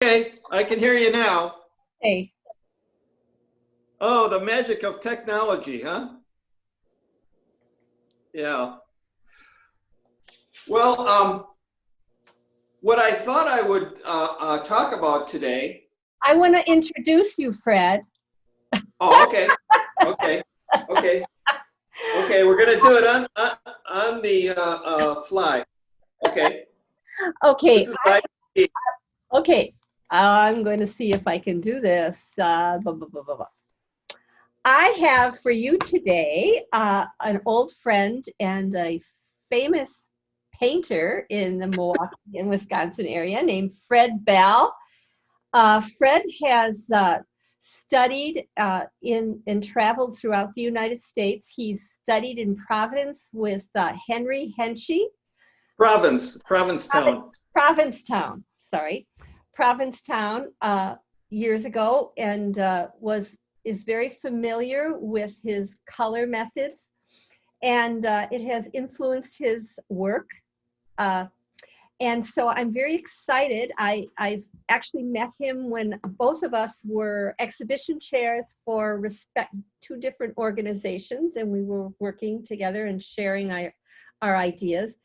Okay, I can hear you now. Hey, Oh, the magic of technology, huh? Yeah. Well, what I thought I would talk about today. I want to introduce you, Fred. Oh, okay, okay, okay, okay. We're gonna do it on the fly. Okay, Okay, this is like okay. I'm going to see if I can do this. I have for you today an old friend and a famous painter in the Milwaukee and Wisconsin area named Fred Bell. Fred has studied in and traveled throughout the United States. He's studied in Providence with Henri Hensche. Provi- Provincetown. Provincetown, sorry, Provincetown years ago, and was is very familiar with his color methods, and it has influenced his work. Uh, and so I'm very excited. I've actually met him when both of us were exhibition chairs for two different organizations, and we were working together and sharing our ideas.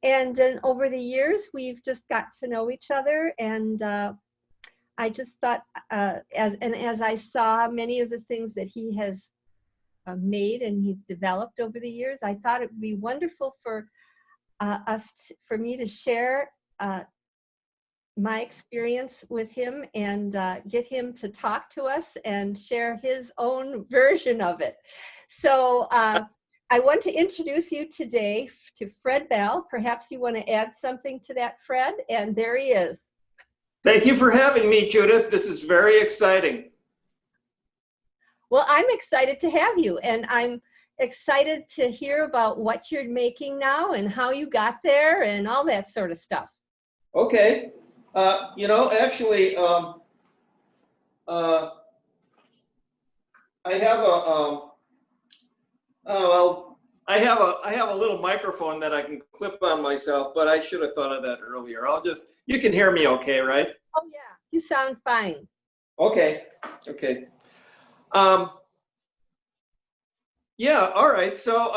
And then over the years, we've just got to know each other. And I just thought, as I saw many of the things that he has made and he's developed over the years, I thought it would be wonderful for for me to share my experience with him and get him to talk to us and share his own version of it. So I want to introduce you today to Fred Bell. Perhaps you want to add something to that, Fred? And there he is. Thank you for having me, Judith. This is very exciting. Well, I'm excited to have you, and I'm excited to hear about what you're making now and how you got there and all that sort of stuff. Okay. Actually, uh, I have I have a little microphone that I can clip on myself, but I should have thought of that earlier. You can hear me okay, right? Oh, yeah, you sound fine. Okay, okay. Um, yeah, all right. So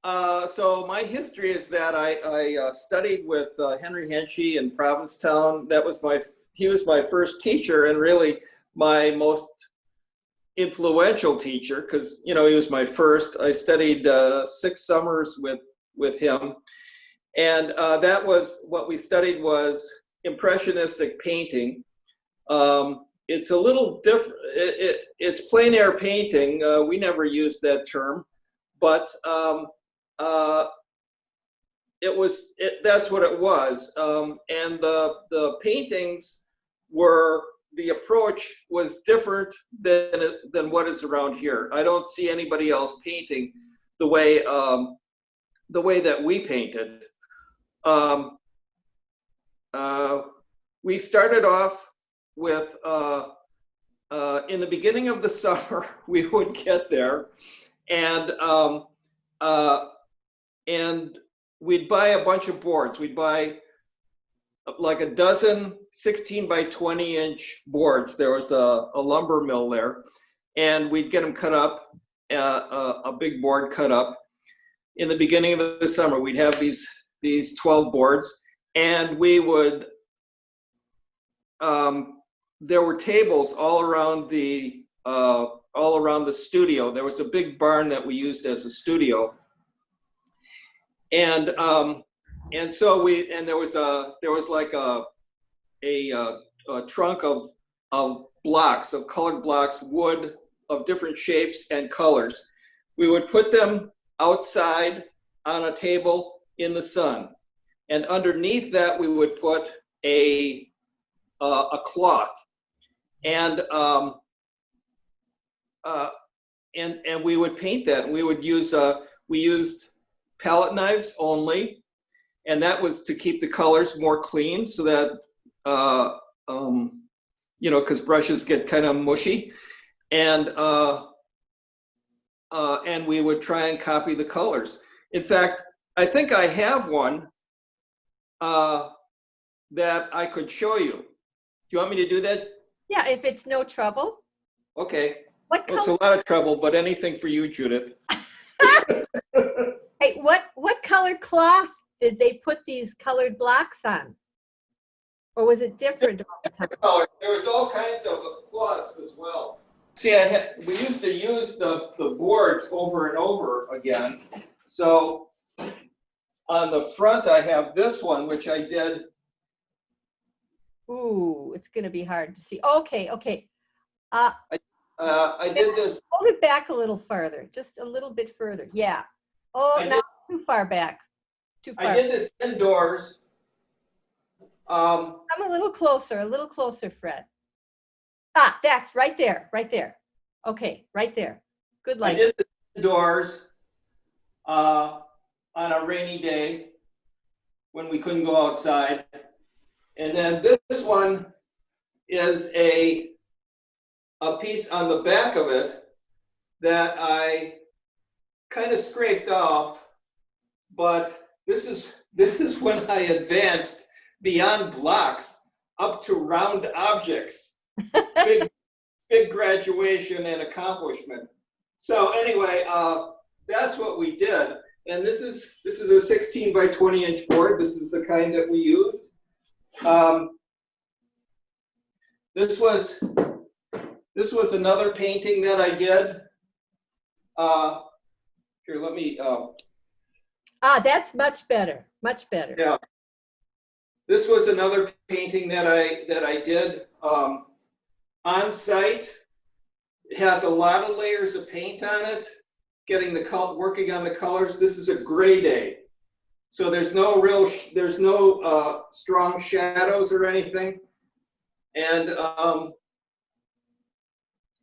my history is that I studied with Henri Hensche in Provincetown. He was my first teacher and really my most influential teacher because he was my first. I studied 6 summers with him, and that was what we studied was impressionistic painting. It's a little different. It's plein air painting. We never used that term, but uh, that's what it was. And the paintings were the approach was different than what is around here. I don't see anybody else painting the way that we painted. Um, we started off with in the beginning of the summer we would get there and and we'd buy a bunch of boards. We'd buy like a dozen 16 by 20 inch boards. There was a lumber mill there, and we'd get them cut up, a big board cut up. In the beginning of the summer, we'd have these 12 boards, and we would, there were tables all around the studio. There was a big barn that we used as a studio, and so there was like a trunk of blocks, of colored blocks, wood of different shapes and colors. We would put them outside on a table in the sun, and underneath that we would put a cloth, and we would paint that. And we used palette knives only, and that was to keep the colors more clean, so that because brushes get kind of mushy, and we would try and copy the colors. In fact, I think I have one that I could show you. you want me to do that? Yeah, if it's no trouble. Okay. What Well, it's color? a lot of trouble, but anything for you, Judith. Hey, what color cloth did they put these colored blocks on? Or was it different all the time? There was all kinds of cloths as well. See, we used to use the boards over and over again. So on the front, I have this one, which I did. Ooh, it's going to be hard to see. Okay, okay. I did this. Hold it back a little further, just a little bit further. Yeah. Oh, not too far back. Too far. I did this indoors. Come a little closer, Fred. Ah, that's right there, right there. Okay, right there. Good light. I did this indoors on a rainy day when we couldn't go outside. And then this one is a piece on the back of it that I kind of scraped off, but this is when I advanced beyond blocks up to round objects. Big graduation and accomplishment. So anyway, that's what we did. And this is a 16 by 20 inch board. This is the kind that we used. This was another painting that I did. Here, let me. That's much better. Much better. Yeah. This was another painting that I did on site. It has a lot of layers of paint on it. Working on the colors. This is a gray day, so there's no strong shadows or anything, and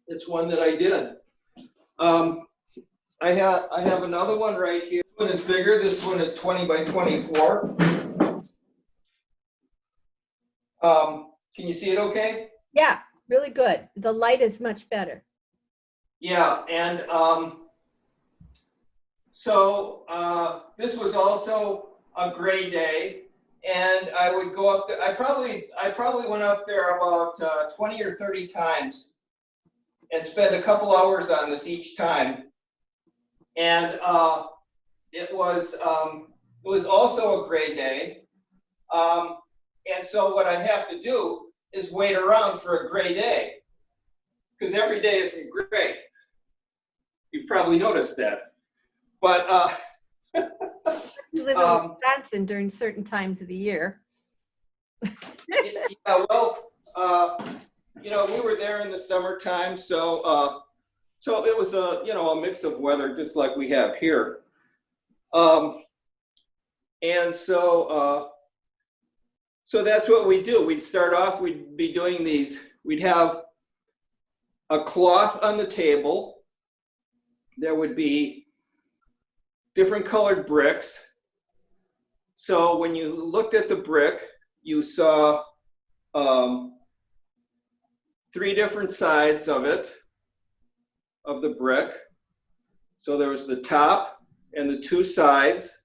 it's one that I did. I have another one right here. This one is bigger. This one is 20 by 24. Can you see it okay? Yeah, really good. The light is much better. Yeah, and so this was also a gray day, and I would go up there. I probably went up there about 20 or 30 times and spent a couple hours on this each time. And it was also a gray day. And so what I'd have to do is wait around for a gray day, because every day isn't great. You've probably noticed that. But You live in Wisconsin during certain times of the year. yeah, well, we were there in the summertime, so it was a mix of weather, just like we have here. And so that's what we do. We'd start off. We'd be doing these. We'd have a cloth on the table. There would be different colored bricks. So when you looked at the brick, you saw 3 different sides of the brick. So there was the top and the 2 sides,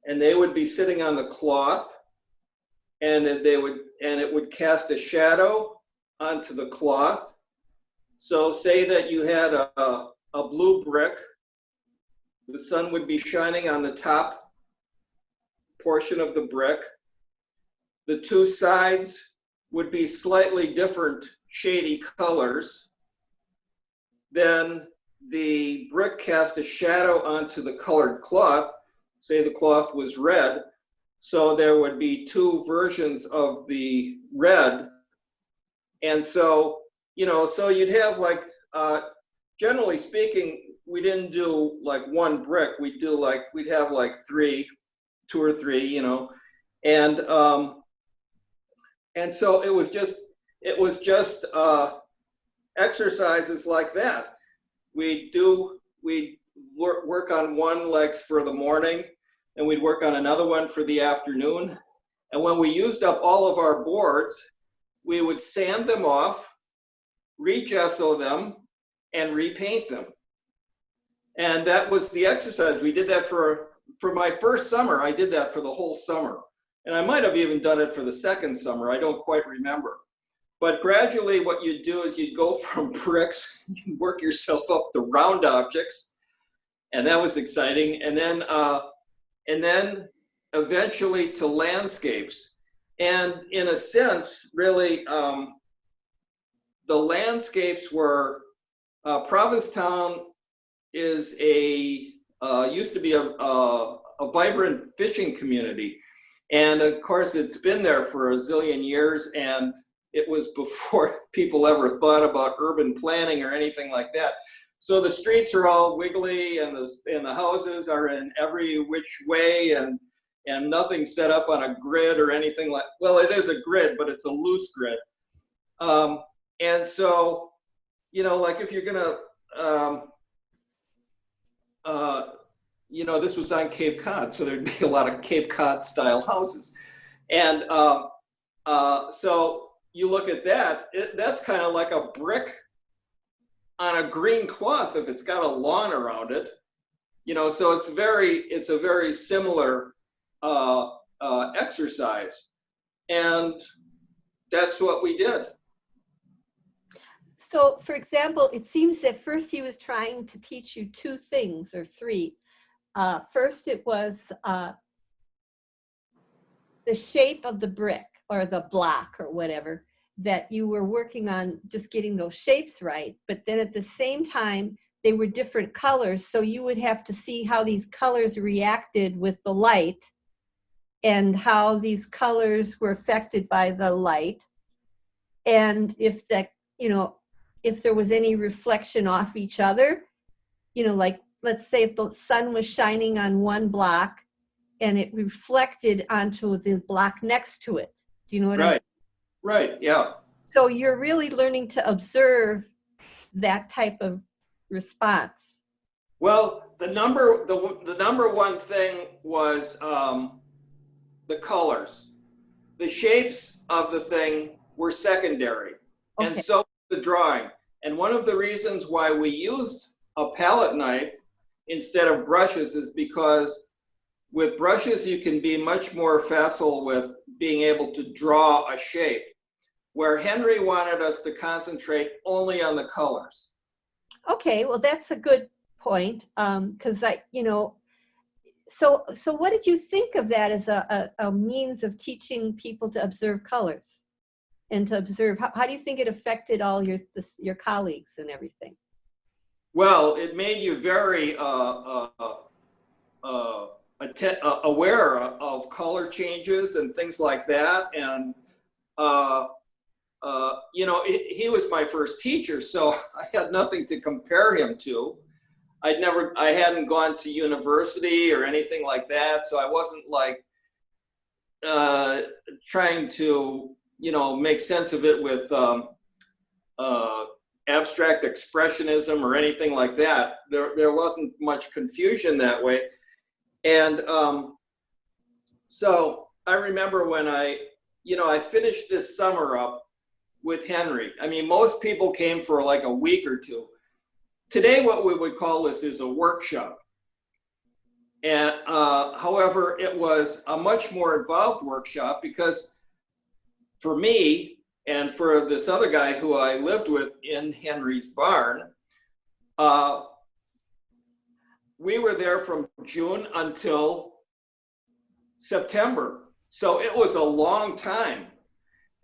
and they would be sitting on the cloth, and it would cast a shadow onto the cloth. So say that you had a blue brick, the sun would be shining on the top portion of the brick. The 2 sides would be slightly different shady colors. Then the brick cast a shadow onto the colored cloth. Say the cloth was red, so there would be 2 versions of the red. And so, so you'd have generally speaking, we didn't do like 1 brick. We'd have like 2 or 3, and so it was just exercises like that. We'd work on one legs for the morning, and we'd work on another one for the afternoon. And when we used up all of our boards, we would sand them off, re-gesso them, and repaint them. And that was the exercise. We did that for my first summer. I did that for the whole summer. And I might have even done it for the second summer. I don't quite remember. But gradually what you do is you go from bricks, you work yourself up to round objects, and that was exciting. And then eventually to landscapes. And in a sense, really, the landscapes were, Provincetown is used to be a vibrant fishing community. And of course, it's been there for a zillion years, and it was before people ever thought about urban planning or anything like that. So the streets are all wiggly, and the houses are in every which way, and nothing set up on a grid or anything like, well, it is a grid, but it's a loose grid. And so, you know, like if you're gonna, this was on Cape Cod, so there'd be a lot of Cape Cod style houses. And so you look at that, that's kind of like a brick on a green cloth if it's got a lawn around it. You know, so it's a very similar exercise. And that's what we did. So, for example, it seems that first he was trying to teach you two things or three. First, it was the shape of the brick or the block or whatever, that you were working on just getting those shapes right. But then at the same time, they were different colors. So you would have to see how these colors reacted with the light and how these colors were affected by the light. And if that, if there was any reflection off each other, like let's say if the sun was shining on one block and it reflected onto the block next to it. Do you know what I mean? Right, yeah. So you're really learning to observe that type of response. Well, the number one thing was the colors. The shapes of the thing were secondary, okay. And so the drawing. And one of the reasons why we used a palette knife instead of brushes is because with brushes you can be much more facile with being able to draw a shape, where Henri wanted us to concentrate only on the colors. Okay, well that's a good point, because so what did you think of that as a means of teaching people to observe colors and to observe? How do you think it affected all your colleagues and everything? Well, it made you very aware of color changes and things like that. And, he was my first teacher, so I had nothing to compare him to. I hadn't gone to university or anything like that, so I wasn't like trying to, make sense of it with abstract expressionism or anything like that. There wasn't much confusion that way. And so I remember when I finished this summer up with Henri. I mean, most people came for like a week or two. Today, what we would call this is a workshop. And however, it was a much more involved workshop because for me and for this other guy who I lived with in Henri's barn, we were there from June until September. So it was a long time.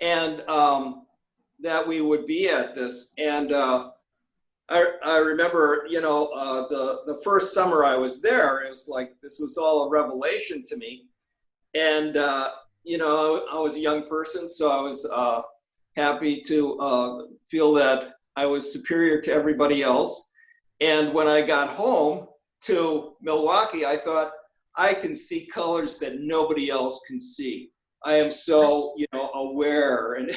And that we would be at this. And I remember, the first summer I was there, it was like, this was all a revelation to me. And, I was a young person, so I was happy to feel that I was superior to everybody else. And when I got home to Milwaukee, I thought, I can see colors that nobody else can see. I am so, aware and,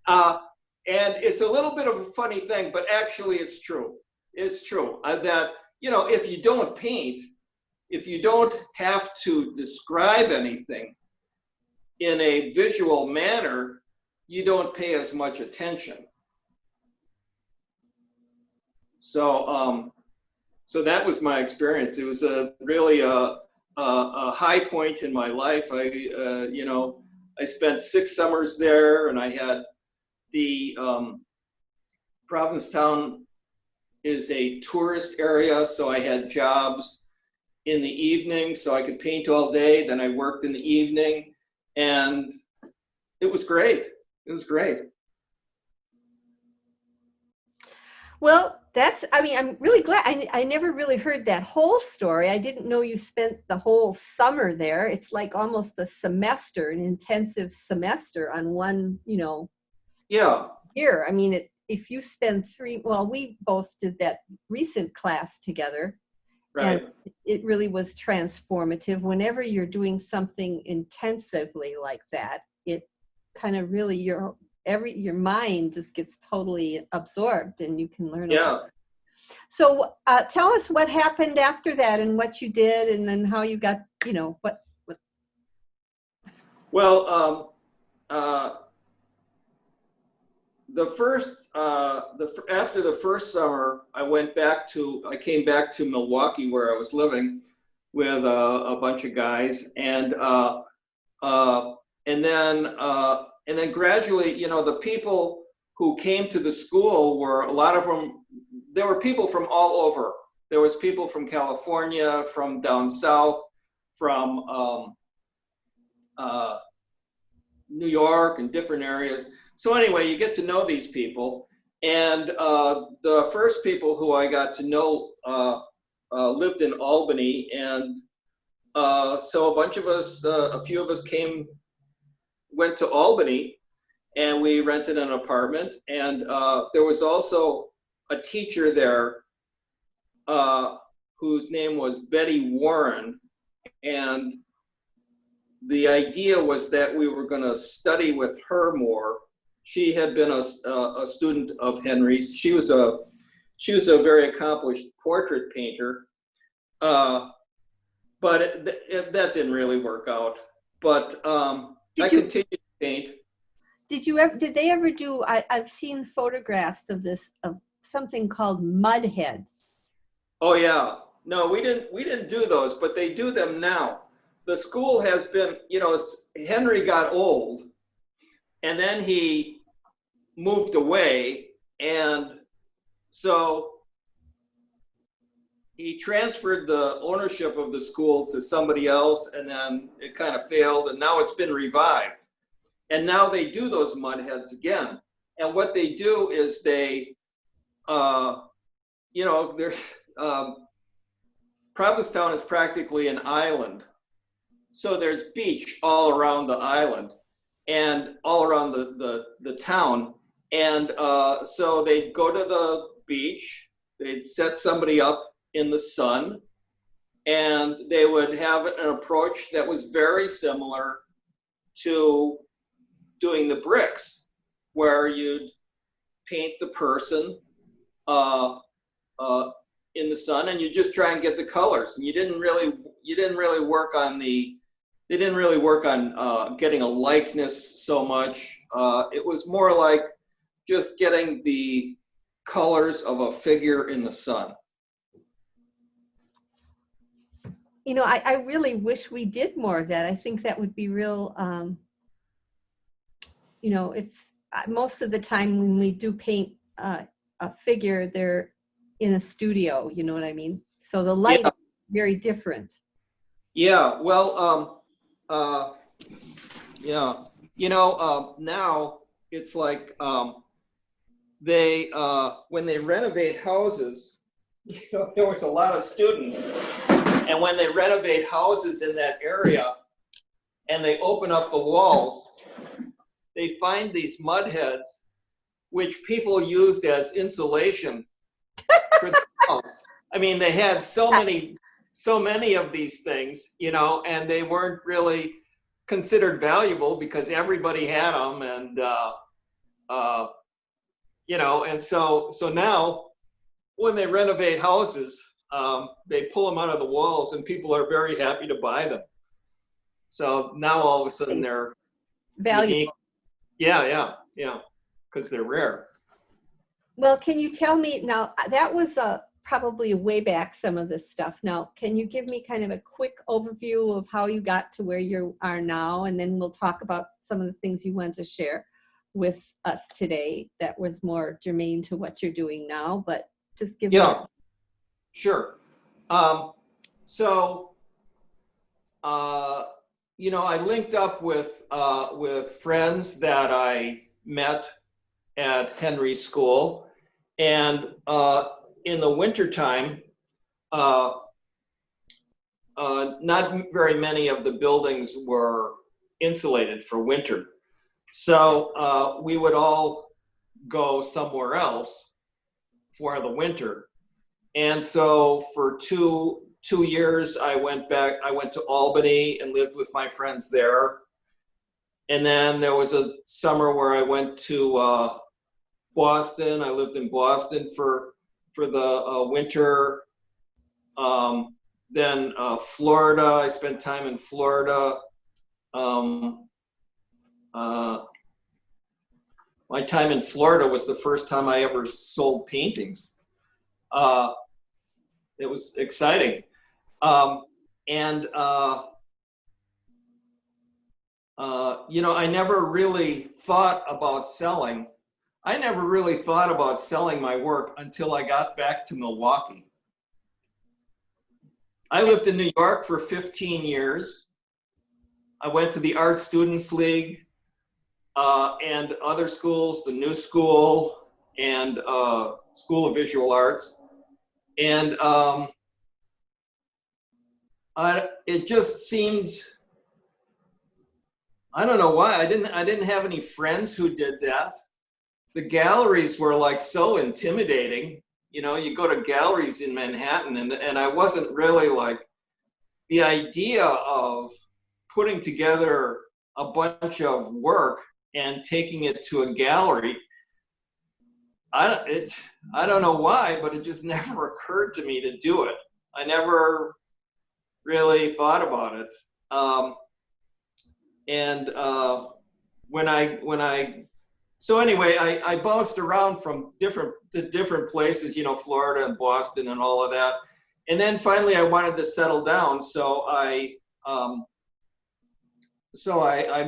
and it's a little bit of a funny thing, but actually it's true. It's true that, if you don't paint, if you don't have to describe anything in a visual manner, you don't pay as much attention. So, so that was my experience. It was really a high point in my life. I I spent 6 summers there, and I had the Provincetown is a tourist area, so I had jobs in the evening, so I could paint all day. Then I worked in the evening, and it was great. It was great. Well, I mean, I'm really glad. I never really heard that whole story. I didn't know you spent the whole summer there. It's like almost a semester, an intensive semester on one, Yeah, year. I mean, if you spend well, we both did that recent class together. right. And it really was transformative. Whenever you're doing something intensively like that, it kind of really, your mind just gets totally absorbed, and you can learn a Yeah. lot. So tell us what happened after that, and what you did, and then how you got, what. Well, after the first summer, I came back to Milwaukee, where I was living with a bunch of guys, and then gradually, the people who came to the school were, a lot of them, there were people from all over. There was people from California, from down south, from New York and different areas. So anyway, you get to know these people. And the first people who I got to know lived in Albany. And so a bunch of us, a few of us went to Albany, and we rented an apartment. And there was also a teacher there whose name was Betty Warren. And the idea was that we were going to study with her more. She had been a student of Henri's. She was a very accomplished portrait painter, but that didn't really work out. But I continued to paint. Did they ever do? I've seen photographs of this, of something called mud heads. Oh yeah, no, we didn't do those, but they do them now. The school has been, Henri got old, and then he moved away, and so he transferred the ownership of the school to somebody else, and then it kind of failed, and now it's been revived. And now they do those mud heads again. And what they do is there's Provincetown is practically an island. So there's beach all around the island and all around the town. And so they'd go to the beach, they'd set somebody up in the sun, and they would have an approach that was very similar to doing the bricks, where you'd paint the person in the sun, and you just try and get the colors. And they didn't really work on getting a likeness so much. It was more like just getting the colors of a figure in the sun. I really wish we did more of that. I think that would be real. It's most of the time when we do paint a figure, they're in a studio, you know what I mean? So the light is very different. Yeah, well, yeah, now it's like when they renovate houses, there was a lot of students, and when they renovate houses in that area and they open up the walls, they find these mud heads, which people used as insulation for the house. I mean, they had so many of these things, and they weren't really considered valuable because everybody had them, and and so now when they renovate houses, they pull them out of the walls, and people are very happy to buy them. So now all of a sudden they're valuable. unique. Yeah, because they're rare. Well, can you tell me now, that was probably way back some of this stuff. Now, can you give me kind of a quick overview of how you got to where you are now? And then we'll talk about some of the things you want to share with us today that was more germane to what you're doing now, but just give Yeah, us. sure. So, I linked up with friends that I met at Henry School, and in the wintertime, not very many of the buildings were insulated for winter. So we would all go somewhere else for the winter. And so for two years, I went to Albany and lived with my friends there. And then there was a summer where I went to Boston. I lived in Boston for the winter. Then Florida, I spent time in Florida. My time in Florida was the first time I ever sold paintings. It was exciting. I never really thought about selling. I never really thought about selling my work until I got back to Milwaukee. I lived in New York for 15 years. I went to the Art Students League and other schools, the New School and School of Visual Arts. And it just seemed, I don't know why, I didn't have any friends who did that. The galleries were like so intimidating. You go to galleries in Manhattan, and I wasn't really like, the idea of putting together a bunch of work and taking it to a gallery, I don't know why, but it just never occurred to me to do it. I never really thought about it. So anyway, I bounced around from different places, Florida and Boston and all of that. And then finally I wanted to settle down. So I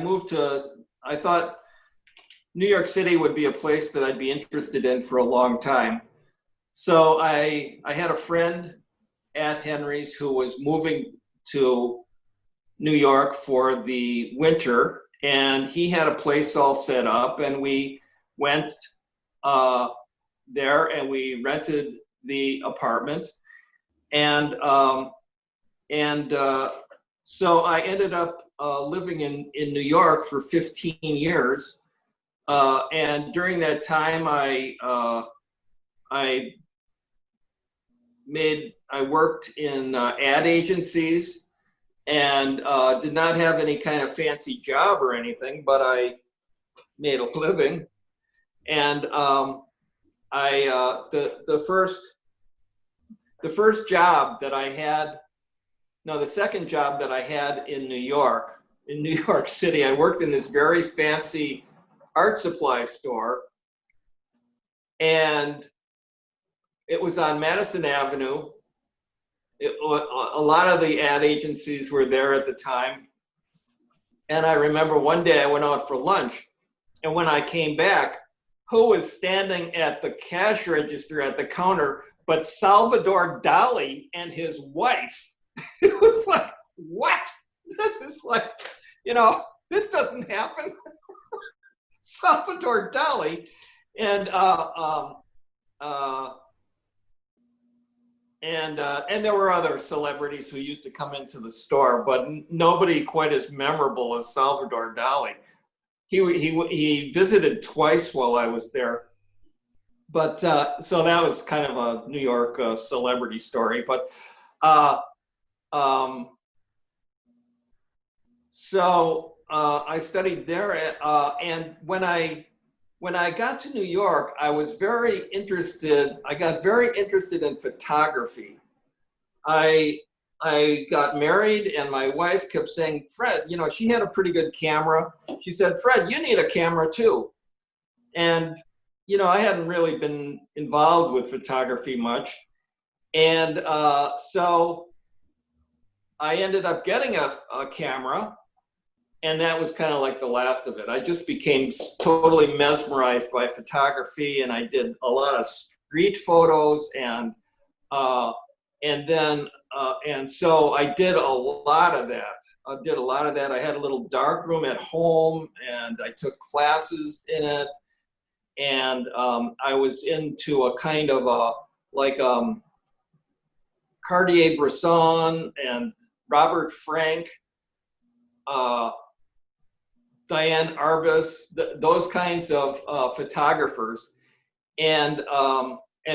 moved to, I thought New York City would be a place that I'd be interested in for a long time. So I had a friend at Henry's who was moving to New York for the winter, and he had a place all set up, and we went there and we rented the apartment. And so I ended up living in New York for 15 years. And during that time, I worked in ad agencies, and did not have any kind of fancy job or anything, but I made a living. And the second job that I had in New York City, I worked in this very fancy art supply store, and it was on Madison Avenue. A lot of the ad agencies were there at the time. And I remember one day I went out for lunch, and when I came back, who was standing at the cash register at the counter but Salvador Dali and his wife? It was like, what? This is like, this doesn't happen. Salvador Dali. And there were other celebrities who used to come into the store, but nobody quite as memorable as Salvador Dali. He visited twice while I was there. But so that was kind of a New York celebrity story. But so I studied there, and when I got to New York, I got very interested in photography. I got married, and my wife kept saying, Fred, she had a pretty good camera. She said, Fred, you need a camera too. And, I hadn't really been involved with photography much. And so I ended up getting a camera, and that was kind of like the last of it. I just became totally mesmerized by photography, and I did a lot of street photos, and then and so I did a lot of that. I had a little dark room at home, and I took classes in it, and I was into a kind of a like Cartier-Bresson and Robert Frank, Diane Arbus, those kinds of photographers, and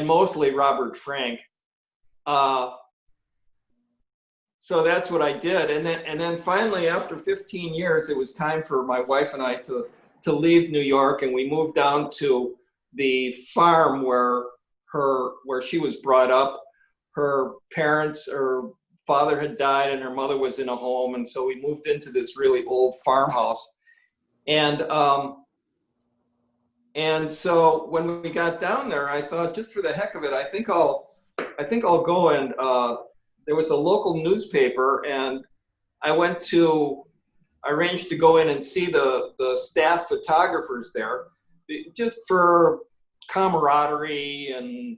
mostly Robert Frank. So that's what I did, and then finally, after 15 years, it was time for my wife and I to leave New York, and we moved down to the farm where she was brought up. Her father had died, and her mother was in a home, and so we moved into this really old farmhouse. And so when we got down there, I thought, just for the heck of it, I think I'll go, and there was a local newspaper, and I arranged to go in and see the staff photographers there, just for camaraderie, and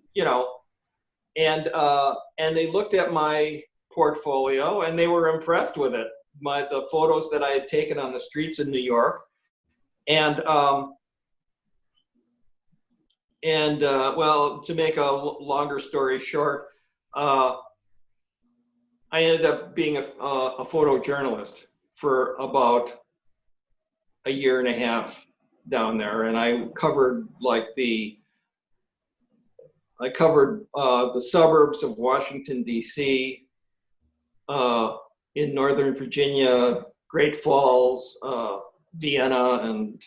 and they looked at my portfolio, and they were impressed with it, the photos that I had taken on the streets in New York. And well, to make a longer story short, I ended up being a photojournalist for about a year and a half down there, and I covered the suburbs of Washington, D.C., in Northern Virginia, Great Falls, Vienna, and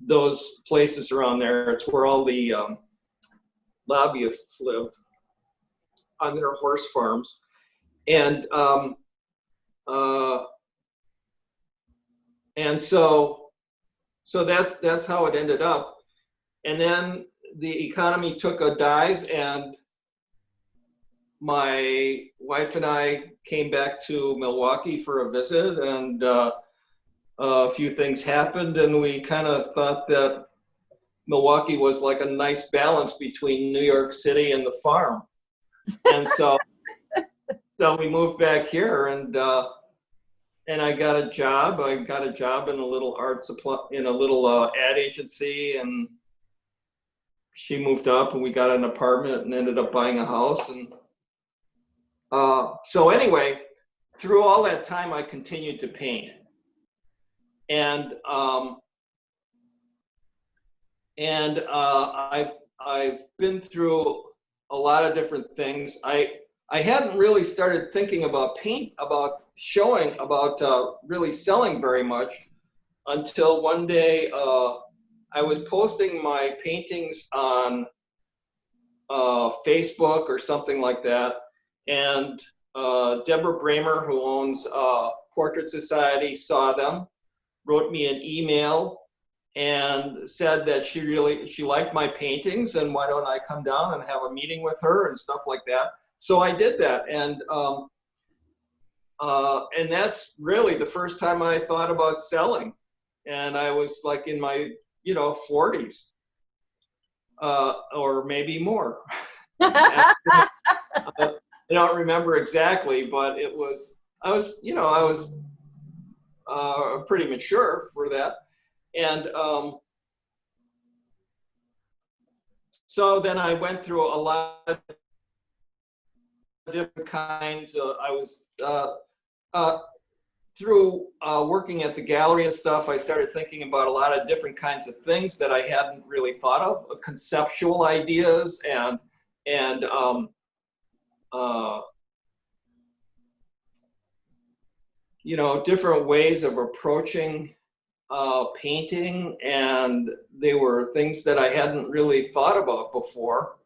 those places around there. It's where all the lobbyists lived on their horse farms. And so that's how it ended up. And then the economy took a dive, and my wife and I came back to Milwaukee for a visit, and a few things happened, and we kind of thought that Milwaukee was like a nice balance between New York City and the farm. And so we moved back here, and I got a job. I got a job in a little ad agency, and she moved up, and we got an apartment and ended up buying a house. And so anyway, through all that time, I continued to paint. And I've been through a lot of different things. I hadn't really started thinking about really selling very much until one day I was posting my paintings on Facebook or something like that, and Deborah Bramer, who owns Portrait Society, saw them, wrote me an email, and said that she liked my paintings, and why don't I come down and have a meeting with her and stuff like that. So I did that, and that's really the first time I thought about selling, and I was like in my 40s, or maybe more. I don't remember exactly, but I was pretty mature for that. And so then I went through a lot of different kinds. I was through working at the gallery and stuff, I started thinking about a lot of different kinds of things that I hadn't really thought of, conceptual ideas, and different ways of approaching painting, and they were things that I hadn't really thought about before.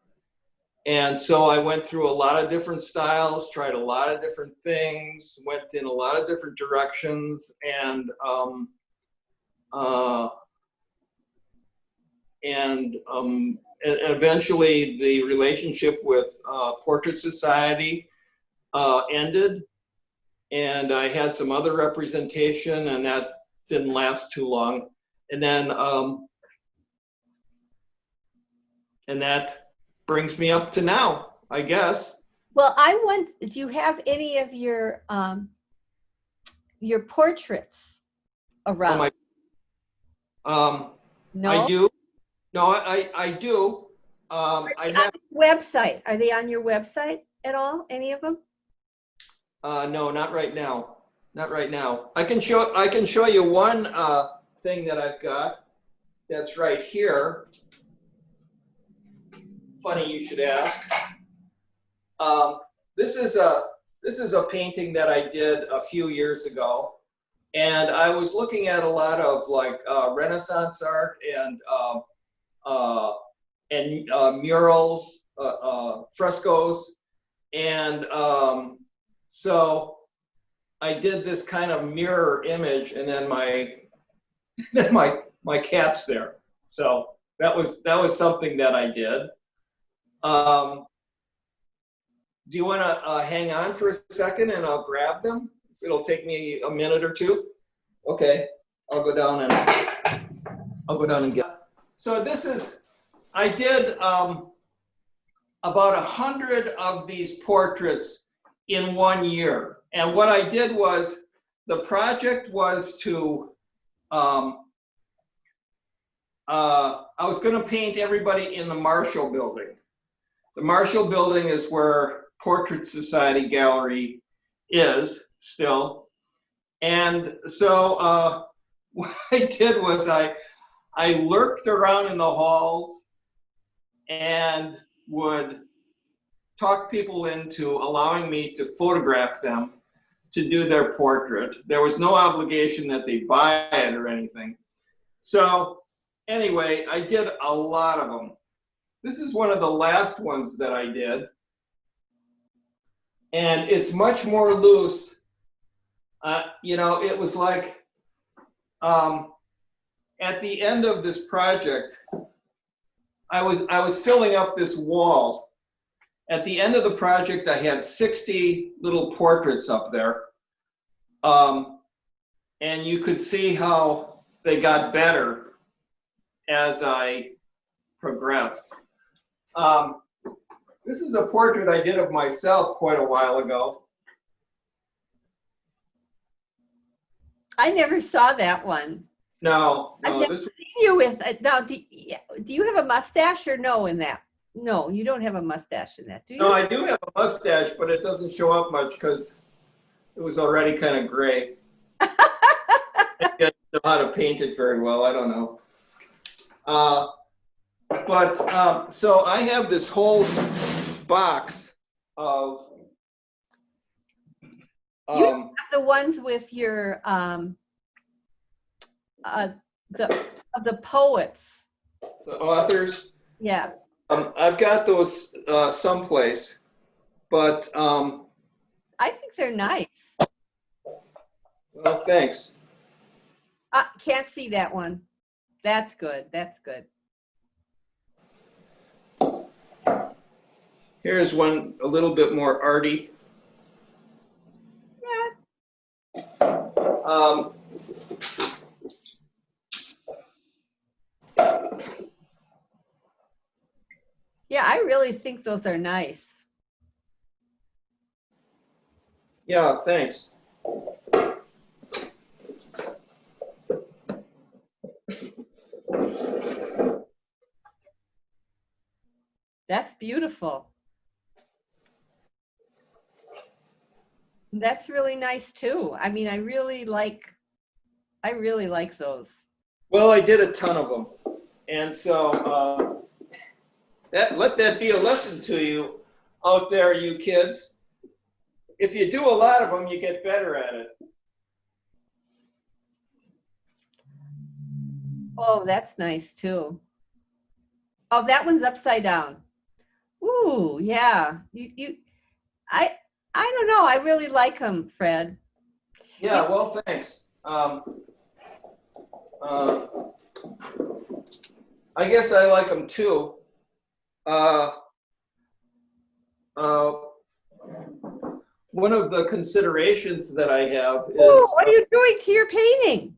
And so I went through a lot of different styles, tried a lot of different things, went in a lot of different directions, and eventually the relationship with Portrait Society ended, and I had some other representation, and that didn't last too long. And then, and that brings me up to now, I guess. Well, do you have any of your portraits around? No? I do. No, I do. I have. Website. Are they on your website at all? Any of them? No, not right now. Not right now. I can show you one thing that I've got that's right here. Funny you should ask. This is a painting that I did a few years ago, and I was looking at a lot of like Renaissance art and murals, frescoes, and so I did this kind of mirror image, and then my cat's there. So that was something that I did. Do you want to hang on for a second and I'll grab them? So it'll take me a minute or two. Okay, I'll go down and get. So I did about 100 of these portraits in 1 year. And what I did was, the project was to, I was going to paint everybody in the Marshall Building. The Marshall Building is where Portrait Society Gallery is still. And so what I did was I lurked around in the halls and would talk people into allowing me to photograph them to do their portrait. There was no obligation that they buy it or anything. So anyway, I did a lot of them. This is one of the last ones that I did. And it's much more loose. You know, it was like, at the end of this project, I was filling up this wall. At the end of the project, I had 60 little portraits up there. And you could see how they got better as I progressed. This is a portrait I did of myself quite a while ago. I never saw that one. No, I've never seen you with it. Now, do you have a mustache or no in that? No, you don't have a mustache in that, do you? No, I do have a mustache, but it doesn't show up much because it was already kind of gray. I didn't know how to paint it very well. I don't know. So I have this whole box of you have the ones with your the poets. the authors. Yeah. I've got those someplace, but I think they're nice. well, thanks. Can't see that one. That's good. That's good. Here's one a little bit more arty. Yeah. Yeah, I really think those are nice. Yeah, thanks. That's beautiful. That's really nice too. I mean, I really like those. Well, I did a ton of them, and so let that be a lesson to you out there, you kids. If you do a lot of them, you get better at it. Oh, that's nice too. Oh, that one's upside down. Ooh, yeah. I don't know. I really like them, Fred. Yeah, well, thanks. I guess I like them too. Uh, uh, one of the considerations that I have Oh, is what are you doing to your painting?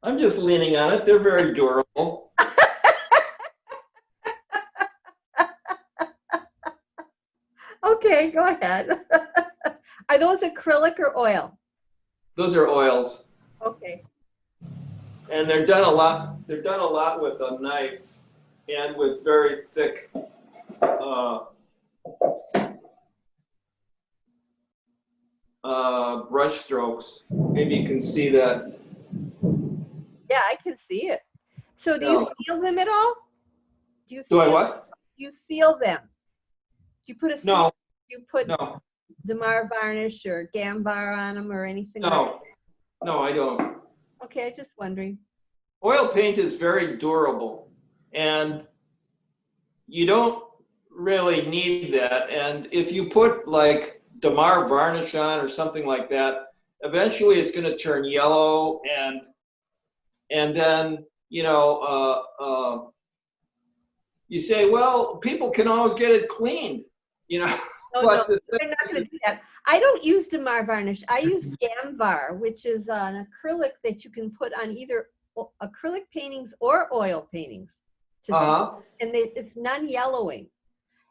I'm just leaning on it. They're very durable. Okay, go ahead. Are those acrylic or oil? Those are oils, Okay. and they're done a lot. They're done a lot with a knife and with very thick brush strokes. Maybe you can see that. Yeah, I can see it. So do you Yeah. seal them at all? Do you Do I seal, what? do you seal them? Do you put a seal? No, Do you put no, Damar varnish or Gambar on them or anything like no, no, I don't. that? Okay, just wondering. Oil paint is very durable, and you don't really need that. And if you put like Damar varnish on or something like that, eventually it's going to turn yellow, and then you say, well, people can always get it cleaned, you know. Oh, no, But the they're not going to do that. I don't use Damar varnish. I use Gamvar, which is an acrylic that you can put on either acrylic paintings or oil paintings. And it's non-yellowing.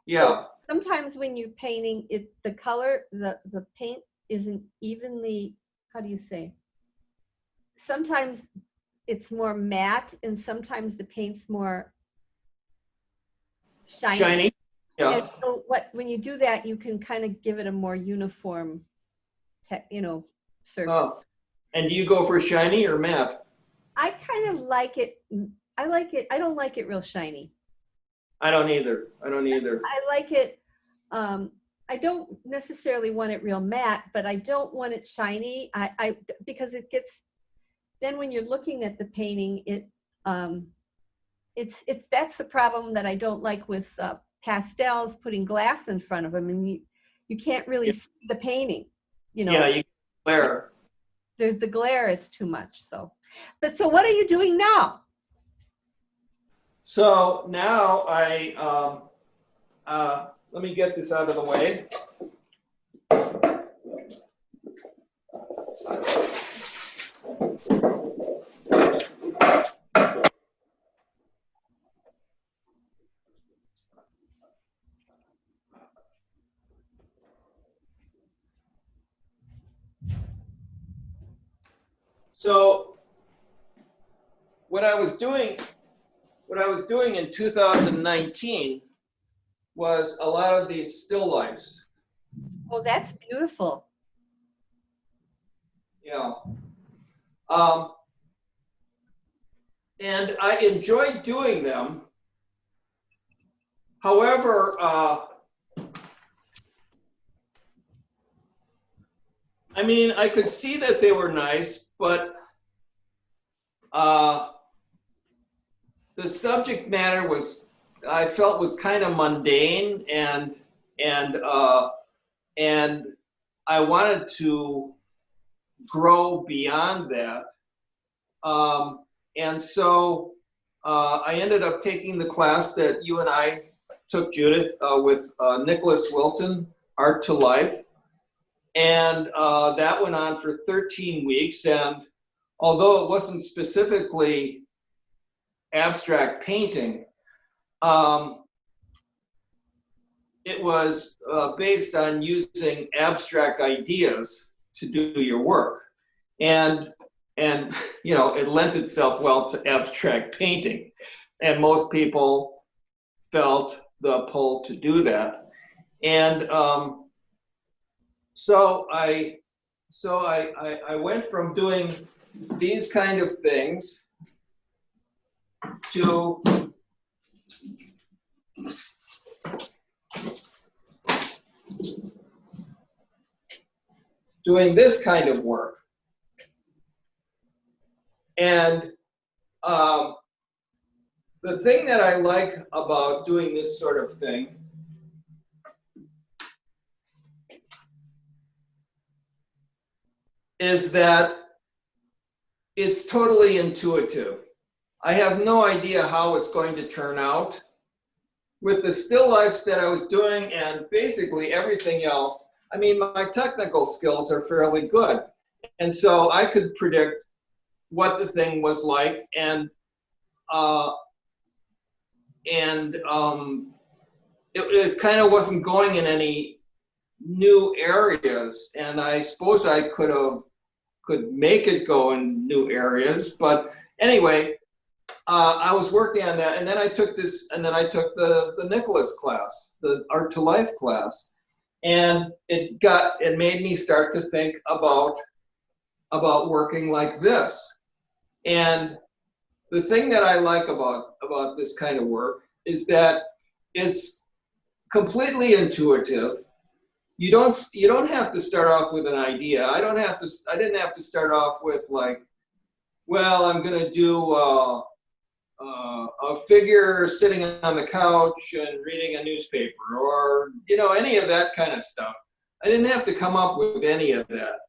Yeah. So sometimes when you're painting, the color, the paint isn't evenly, how do you say? Sometimes it's more matte and sometimes the paint's more shiny. Yeah. And so when you do that, you can kind of give it a more uniform, surface. And do you go for shiny or matte? I kind of like it. I like it. I don't like it real shiny. I don't either. I like it. I don't necessarily want it real matte, but I don't want it shiny. Because it gets, then when you're looking at the painting, that's the problem that I don't like with pastels, putting glass in front of them, and you can't really see the painting. Yeah, you glare. The glare is too much. So what are you doing now? So now let me get this out of the way. So what I was doing in 2019 was a lot of these still lifes. Oh, that's beautiful. Yeah. And I enjoyed doing them. However, I mean, I could see that they were nice, but the subject matter I felt was kind of mundane, and I wanted to grow beyond that. And so I ended up taking the class that you and I took, Judith, with Nicholas Wilton, Art to Life. And that went on for 13 weeks. And although it wasn't specifically abstract painting, it was based on using abstract ideas to do your work. And it lent itself well to abstract painting. And most people felt the pull to do that. And so I went from doing these kind of things to doing this kind of work. And the thing that I like about doing this sort of thing is that it's totally intuitive. I have no idea how it's going to turn out. With the still lifes that I was doing and basically everything else, I mean, my technical skills are fairly good. And so I could predict what the thing was like, uh, it kind of wasn't going in any new areas. And I suppose I could make it go in new areas. But anyway, I was working on that, and then I took the Nicholas class, the Art to Life class, and it made me start to think about working like this. And the thing that I like about this kind of work is that it's completely intuitive. You don't have to start off with an idea. I didn't have to start off with like, well, I'm gonna do a figure sitting on the couch and reading a newspaper, or any of that kind of stuff. I didn't have to come up with any of that,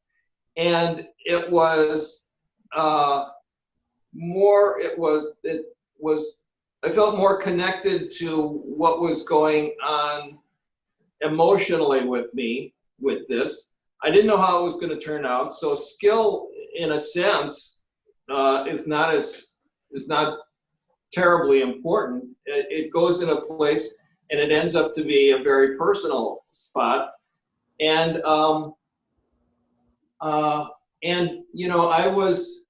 and it was more. It was. I felt more connected to what was going on emotionally with me with this. I didn't know how it was going to turn out, so skill, in a sense, is not terribly important. It goes in a place and it ends up to be a very personal spot. And I was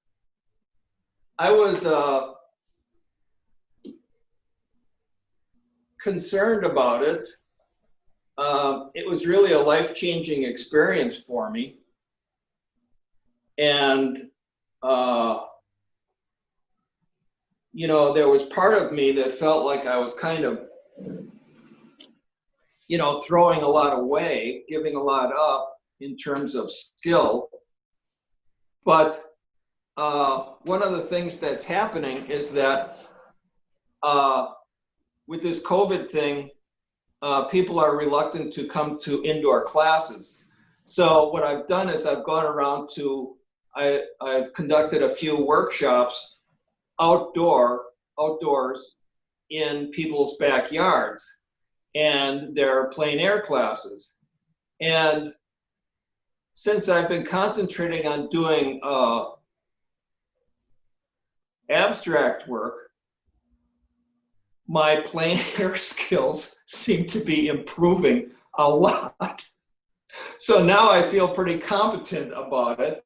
concerned about it. It was really a life-changing experience for me. And there was part of me that felt like I was kind of, throwing a lot away, giving a lot up in terms of skill. But one of the things that's happening is that with this COVID thing, people are reluctant to come to indoor classes. So what I've done is I've gone around I've conducted a few workshops outdoors in people's backyards, and they're plein air classes. And since I've been concentrating on doing abstract work, my plein air skills seem to be improving a lot. So now I feel pretty competent about it.